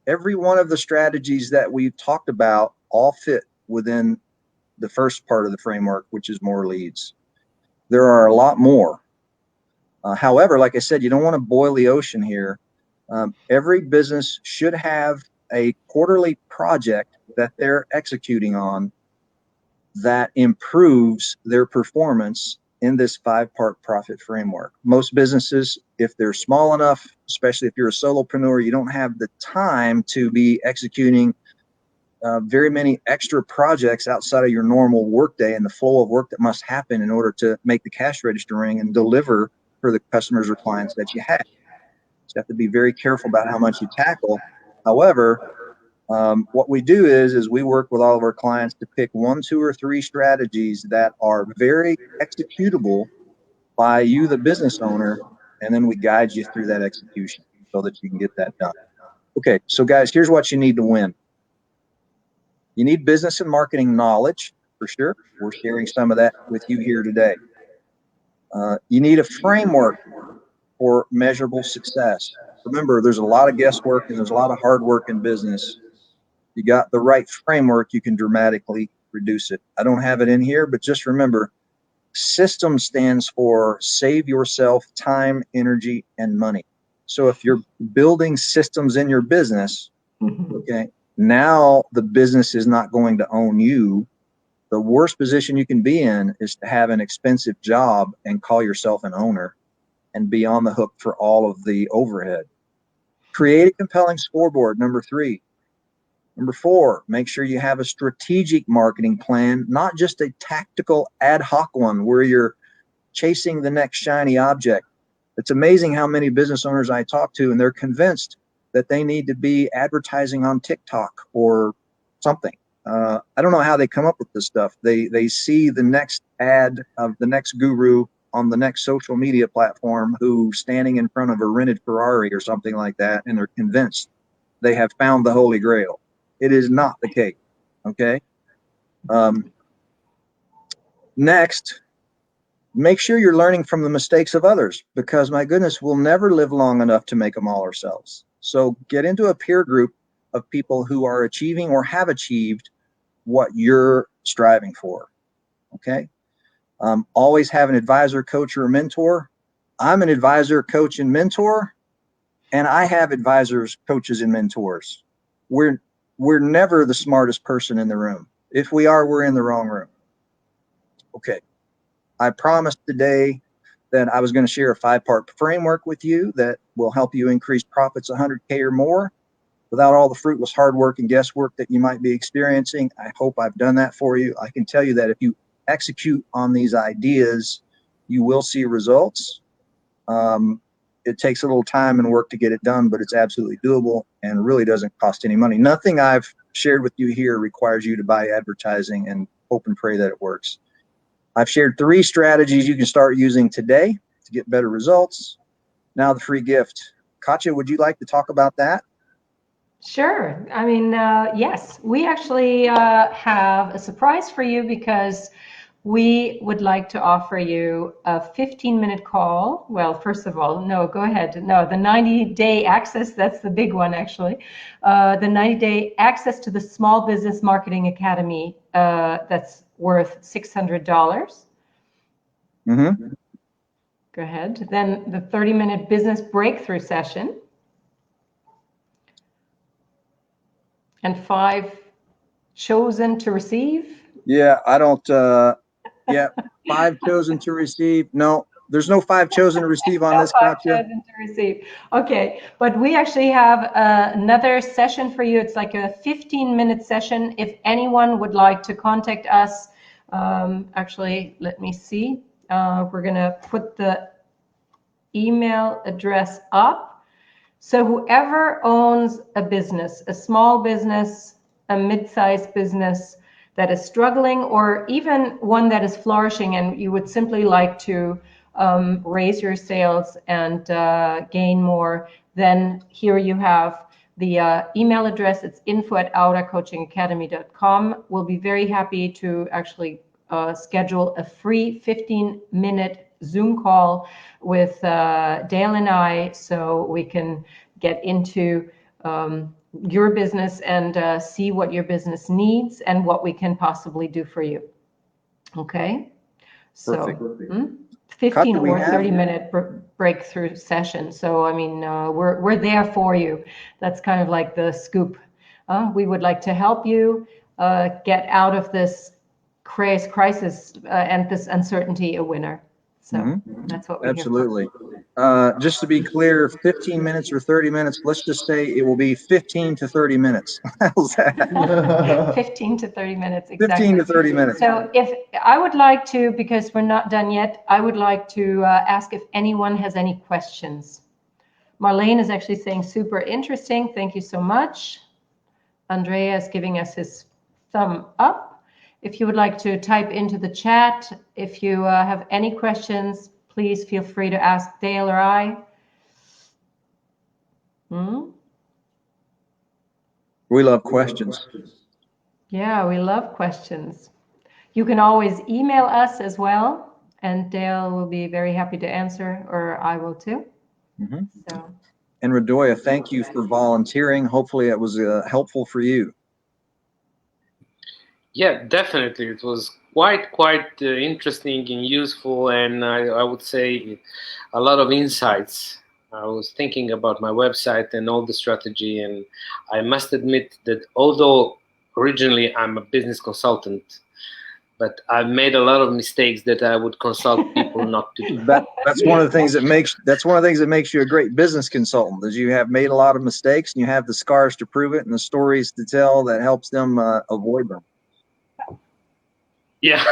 every one of the strategies that we've talked about all fit within the first part of the framework, which is more leads. There are a lot more. However, like I said, you don't want to boil the ocean here. Every business should have a quarterly project that they're executing on that improves their performance in this 5-part profit framework. Most businesses, if they're small enough, especially if you're a solopreneur, you don't have the time to be executing very many extra projects outside of your normal workday and the flow of work that must happen in order to make the cash register ring and deliver for the customers or clients that you have. So you have to be very careful about how much you tackle. However, what we do is we work with all of our clients to pick 1, 2, or 3 strategies that are very executable by you, the business owner, and then we guide you through that execution so that you can get that done. Okay, so guys, here's what you need to win. You need business and marketing knowledge, for sure. We're sharing some of that with you here today. You need a framework for measurable success. Remember, there's a lot of guesswork and there's a lot of hard work in business. You got the right framework, you can dramatically reduce it. I don't have it in here, but just remember, system stands for save yourself time, energy, and money. So if you're building systems in your business, okay, now the business is not going to own you. The worst position you can be in is to have an expensive job and call yourself an owner and be on the hook for all of the overhead. Create a compelling scoreboard, number 3. Number 4, make sure you have a strategic marketing plan, not just a tactical ad hoc one where you're chasing the next shiny object. It's amazing how many business owners I talk to, and they're convinced that they need to be advertising on TikTok or something. I don't know how they come up with this stuff. They see the next ad of the next guru on the next social media platform who's standing in front of a rented Ferrari or something like that, and they're convinced they have found the Holy Grail. It is not the case, okay? Next, make sure you're learning from the mistakes of others, because my goodness, we'll never live long enough to make them all ourselves. So get into a peer group of people who are achieving or have achieved what you're striving for, okay? Always have an advisor, coach, or a mentor. I'm an advisor, coach, and mentor, and I have advisors, coaches, and mentors. We're never the smartest person in the room. If we are, we're in the wrong room. Okay. I promised today that I was going to share a 5-part framework with you that will help you increase profits 100K or more without all the fruitless hard work and guesswork that you might be experiencing. I hope I've done that for you. I can tell you that if you execute on these ideas, you will see results. It takes a little time and work to get it done, but it's absolutely doable and really doesn't cost any money. Nothing I've shared with you here requires you to buy advertising and hope and pray that it works. I've shared 3 strategies you can start using today to get better results. Now the free gift. Katja, would you like to talk about that? Sure. I mean, yes, we actually have a surprise for you, because we would like to offer you a 15-minute call. Well, first of all, no, go ahead. No, the 90-day access, that's the big one, actually. The 90-day access to the Small Business Marketing Academy, that's worth $600. Mm-hmm. Go ahead. Then the 30-minute business breakthrough session. And 5 chosen to receive. Yeah, I don't, yeah, 5 chosen to receive. No, there's no 5 chosen to receive on this, Katja. 5 chosen to receive. Okay, but we actually have another session for you. It's like a 15-minute session. If anyone would like to contact us, actually, let me see. We're going to put the email address up. So whoever owns a business, a small business, a mid-sized business that is struggling, or even one that is flourishing, and you would simply like to raise your sales and gain more, then here you have the email address. It's info@auracoachingacademy.com. We'll be very happy to actually schedule a free 15-minute Zoom call with Dale and I, so we can get into your business and see what your business needs and what we can possibly do for you. Okay, so Perfect. 15 or 30-minute breakthrough session. So I mean, we're there for you. That's kind of like the scoop. We would like to help you get out of this crisis and this uncertainty a winner. So that's what we're absolutely. Just to be clear, 15 minutes or 30 minutes, let's just say it will be 15 to 30 minutes. How's that? 15 to 30 minutes, exactly. 15 to 30 minutes. So if I would like to, because we're not done yet, I would like to ask if anyone has any questions. Marlene is actually saying super interesting. Thank you so much. Andrea is giving us his thumb up. If you would like to type into the chat, if you have any questions, please feel free to ask Dale or I. We love questions. Yeah, we love questions. You can always email us as well and Dale will be very happy to answer, or I will too. Mm-hmm. So. And Radoya, thank you for volunteering. Hopefully it was helpful for you. Yeah, definitely. It was quite interesting and useful, and I would say a lot of insights. I was thinking about my website and all the strategy, and I must admit that although originally I'm a business consultant, but I've made a lot of mistakes that I would consult people not to do. That's one of the things that makes you a great business consultant, is you have made a lot of mistakes and you have the scars to prove it and the stories to tell that helps them avoid them. Yeah,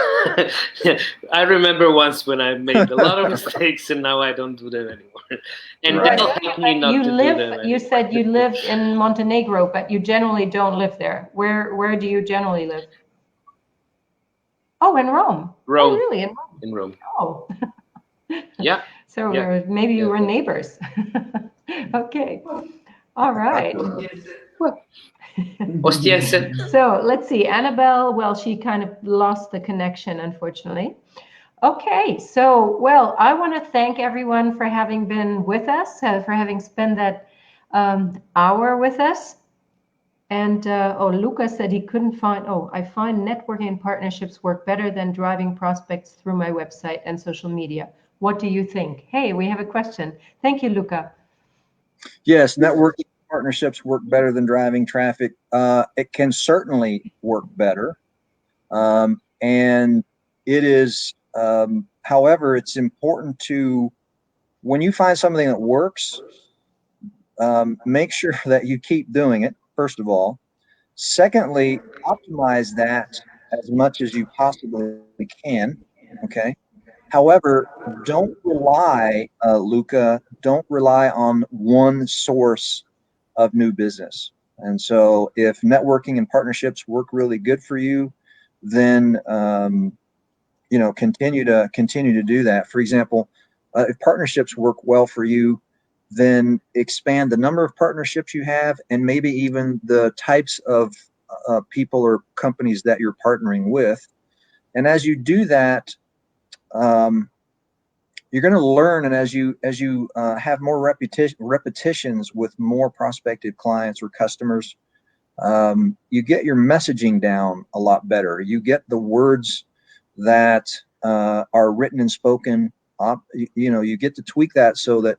I remember once when I made a lot of mistakes, and now I don't do them anymore. And Right. Dale helped me not to do them anymore. You said you lived in Montenegro, but you generally don't live there. Where do you generally live? Oh, in Rome. Rome. Oh, really? In Rome? In Rome. Oh. Yeah. So Yeah. maybe you were neighbors. Okay. All right. Ostiense. So let's see. Annabelle, well, she kind of lost the connection, unfortunately. Okay, so, well, I want to thank everyone for having been with us, for having spent that hour with us. And, Luca said he couldn't find, I find networking and partnerships work better than driving prospects through my website and social media. What do you think? Hey, we have a question. Thank you, Luca. Yes, networking partnerships work better than driving traffic. It can certainly work better. And it is, however, it's important to, when you find something that works, make sure that you keep doing it, first of all. Secondly, optimize that as much as you possibly can, okay? However, don't rely, Luca, don't rely on one source of new business. And so if networking and partnerships work really good for you, then, continue to do that. For example, if partnerships work well for you, then expand the number of partnerships you have, and maybe even the types of people or companies that you're partnering with. And as you do that, you're going to learn, and as you have more repetitions with more prospective clients or customers, you get your messaging down a lot better. You get the words that are written and spoken. You get to tweak that so that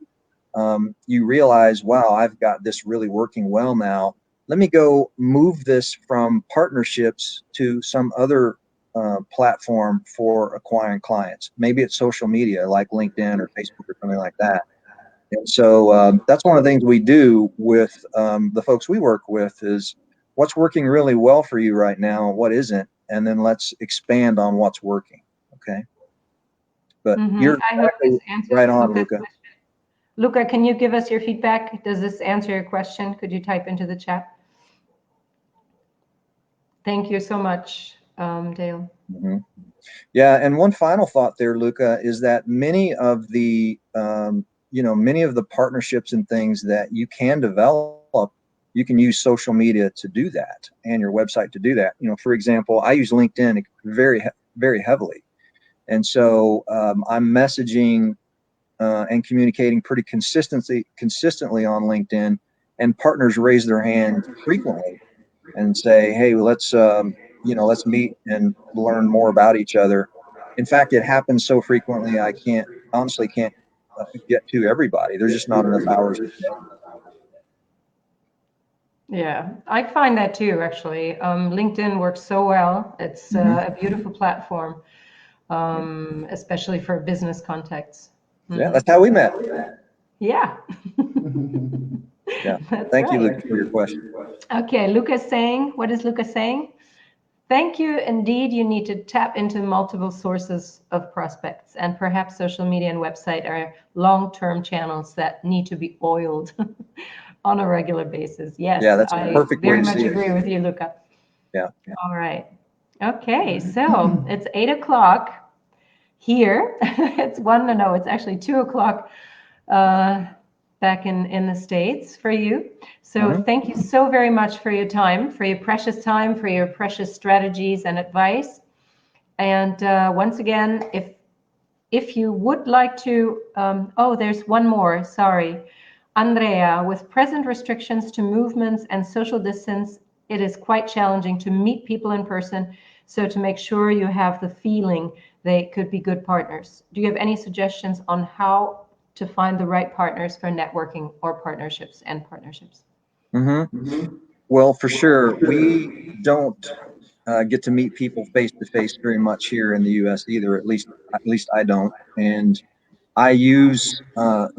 you realize, wow, I've got this really working well now. Let me go move this from partnerships to some other platform for acquiring clients. Maybe it's social media like LinkedIn or Facebook or something like that. And so that's one of the things we do with the folks we work with is what's working really well for you right now, what isn't, and then let's expand on what's working. Okay. But you're exactly right on, Luca. Luca, can you give us your feedback? Does this answer your question? Could you type into the chat? Thank you so much, Dale. Mm-hmm. Yeah, and one final thought there, Luca, is that many of the partnerships and things that you can develop, you can use social media to do that and your website to do that. For example, I use LinkedIn very, very heavily, and so I'm messaging and communicating pretty consistently on LinkedIn, and partners raise their hand frequently and say, hey, let's meet and learn more about each other. In fact, it happens so frequently, I honestly can't get to everybody. There's just not enough hours a day. Yeah, I find that too, actually. LinkedIn works so well. It's a beautiful platform, especially for business contacts. Yeah, that's how we met. Yeah. Yeah. Thank you, Luca, for your question. Okay, Luca's saying, what is Luca saying? Thank you. Indeed, you need to tap into multiple sources of prospects, and perhaps social media and website are long-term channels that need to be oiled on a regular basis. Yes, yeah, that's a perfect way to see it. I very much agree with you, Luca. Yeah. All right. Okay, so it's 8 o'clock here. It's actually 2 o'clock back in the States for you. So thank you so very much for your time, for your precious time, for your precious strategies and advice. And once again, if if you would like to, oh, there's one more, sorry. Andrea, with present restrictions to movements and social distance, it is quite challenging to meet people in person. So to make sure you have the feeling they could be good partners. Do you have any suggestions on how to find the right partners for networking or partnerships and partnerships? Well, for sure, we don't get to meet people face to face very much here in the U.S. either. At least I don't. And I use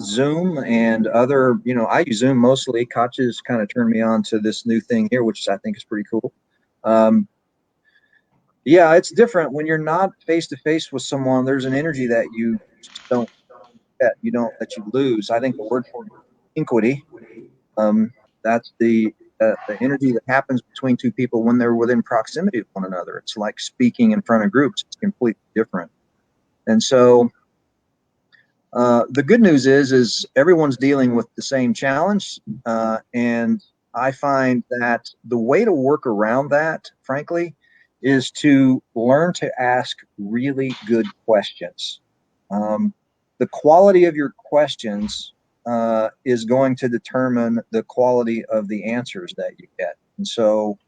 Zoom and other, I use Zoom mostly. Katja's kind of turned me on to this new thing here, which I think is pretty cool. Yeah, it's different when you're not face to face with someone. There's an energy that you just don't that you lose. I think the word for inquiry, that's the energy that happens between two people when they're within proximity of one another. It's like speaking in front of groups. It's completely different. And so the good news is everyone's dealing with the same challenge. And I find that the way to work around that, frankly, is to learn to ask really good questions. The quality of your questions is going to determine the quality of the answers that you get. And so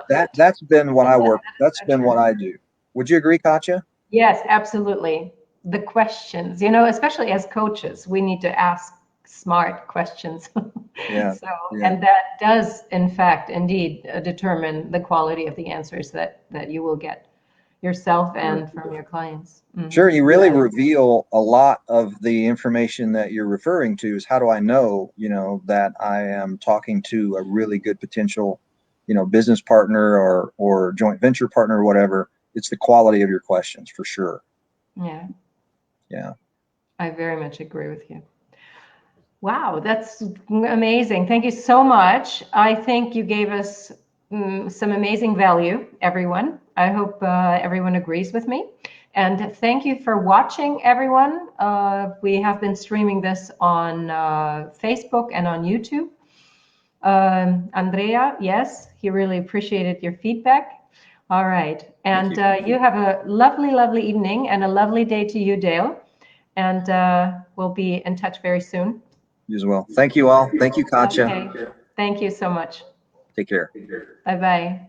that's been what I work. That's been what I do. Would you agree, Katja? Yes, absolutely. The questions, especially as coaches, we need to ask smart questions. Yeah. And that does, in fact, indeed determine the quality of the answers that you will get yourself and from your clients. Sure, you really reveal a lot of the information that you're referring to. Is how do I know, that I am talking to a really good potential, business partner or joint venture partner or whatever. It's the quality of your questions for sure. Yeah. I very much agree with you. Wow, that's amazing. Thank you so much. I think you gave us some amazing value, everyone. I hope everyone agrees with me. And thank you for watching, everyone. We have been streaming this on Facebook and on YouTube. Andrea, yes, he really appreciated your feedback. All right. And you have a lovely, lovely evening and a lovely day to you, Dale. And we'll be in touch very soon. You as well. Thank you all. Thank you, Katja. Okay. Thank you so much. Take care. Bye-bye.